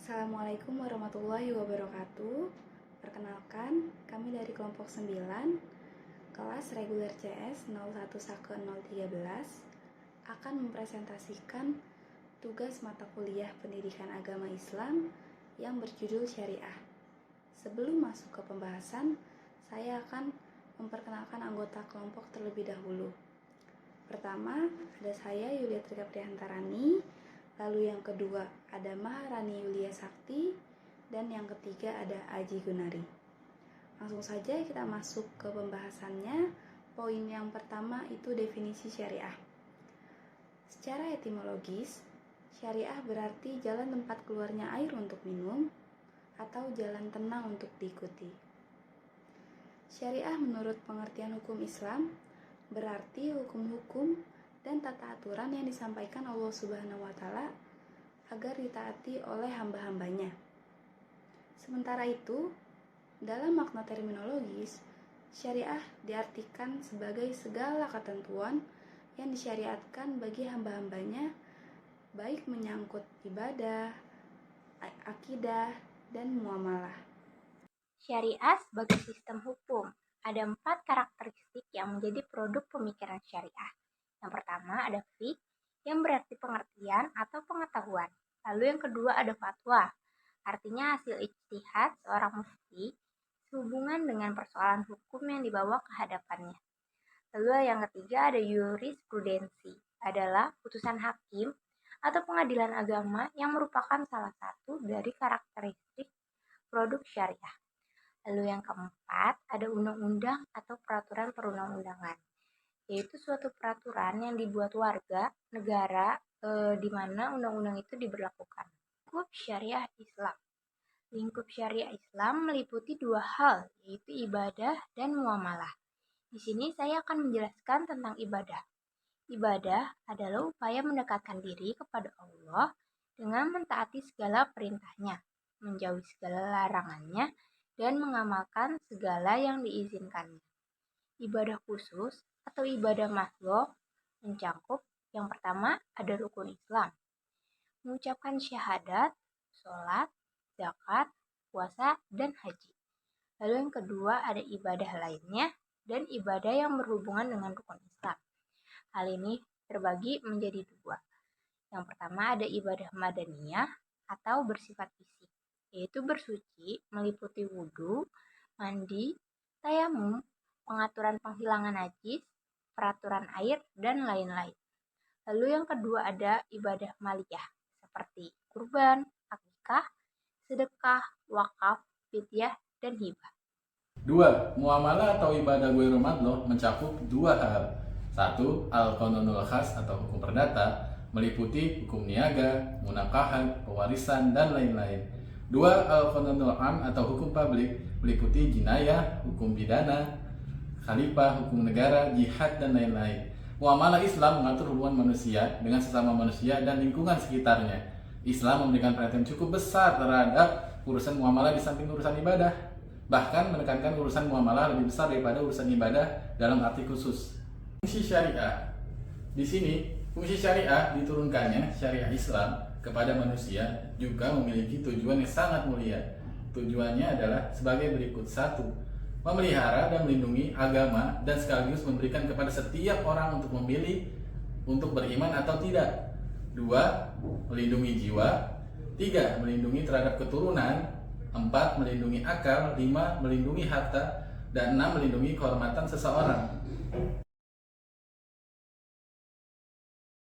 Assalamualaikum warahmatullahi wabarakatuh. Perkenalkan, kami dari kelompok 9, kelas reguler CS 01 Sake 013 akan mempresentasikan tugas mata kuliah Pendidikan Agama Islam yang berjudul Syariah. Sebelum masuk ke pembahasan, saya akan memperkenalkan anggota kelompok terlebih dahulu. Pertama, ada saya Yulia Trika Prihantarani. Lalu yang kedua ada Maharani Yulia Sakti, dan yang ketiga ada Aji Gunari. Langsung saja kita masuk ke pembahasannya. Poin yang pertama itu definisi syariah. Secara etimologis, syariah berarti jalan tempat keluarnya air untuk minum atau jalan tenang untuk diikuti. Syariah menurut pengertian hukum Islam berarti hukum-hukum dan tata aturan yang disampaikan Allah Subhanahu wa Ta'ala agar ditaati oleh hamba-hambanya. Sementara itu, dalam makna terminologis, syariah diartikan sebagai segala ketentuan yang disyariatkan bagi hamba-hambanya, baik menyangkut ibadah, akidah, dan muamalah. Syariah sebagai sistem hukum. Ada 4 karakteristik yang menjadi produk pemikiran syariah. Yang pertama ada fiqh, yang berarti pengertian atau pengetahuan. Lalu yang kedua ada fatwa, artinya hasil ijtihad seorang mufti sehubungan dengan persoalan hukum yang dibawa ke hadapannya. Lalu yang ketiga ada jurisprudensi, adalah putusan hakim atau pengadilan agama yang merupakan salah satu dari karakteristik produk syariah. Lalu yang keempat ada undang-undang atau peraturan perundang-undangan, yaitu suatu peraturan yang dibuat warga negara di mana undang-undang itu diberlakukan. Lingkup syariah Islam. Lingkup syariah Islam meliputi 2 hal, yaitu ibadah dan muamalah. Di sini saya akan menjelaskan tentang ibadah. Ibadah adalah upaya mendekatkan diri kepada Allah dengan mentaati segala perintahnya, menjauhi segala larangannya, dan mengamalkan segala yang diizinkannya. Ibadah khusus atau ibadah makhluk mencakup yang pertama ada rukun Islam, mengucapkan syahadat, sholat, zakat, puasa, dan haji. Lalu yang kedua ada ibadah lainnya dan ibadah yang berhubungan dengan rukun Islam. Hal ini terbagi menjadi 2. Yang pertama ada ibadah madaniyah atau bersifat fisik, yaitu bersuci meliputi wudhu, mandi, tayamum, pengaturan penghilangan najis, peraturan air, dan lain-lain. Lalu yang kedua ada ibadah maliyah, seperti kurban, akikah, sedekah, wakaf, fidyah, dan hibah. 2. Muamalah atau ibadah ghairul madloh mencakup 2 hal. 1. Al-Qanunul Khas atau hukum perdata, meliputi hukum niaga, munakahat, pewarisan, dan lain-lain. 2. Al-Qanunul Am atau hukum publik, meliputi jinayah, hukum pidana, khalifah, hukum negara, jihad, dan lain-lain. Muamalah Islam mengatur hubungan manusia dengan sesama manusia dan lingkungan sekitarnya. Islam memberikan perhatian cukup besar terhadap urusan muamalah di samping urusan ibadah. Bahkan menekankan urusan muamalah lebih besar daripada urusan ibadah dalam arti khusus. Fungsi syariah. Di sini, fungsi syariah diturunkannya syariah Islam kepada manusia juga memiliki tujuan yang sangat mulia. Tujuannya adalah sebagai berikut. 1. Memelihara dan melindungi agama dan sekaligus memberikan kepada setiap orang untuk memilih untuk beriman atau tidak. 2. Melindungi jiwa. 3. Melindungi terhadap keturunan. 4. Melindungi akal. 5. Melindungi harta. Dan 6. Melindungi kehormatan seseorang.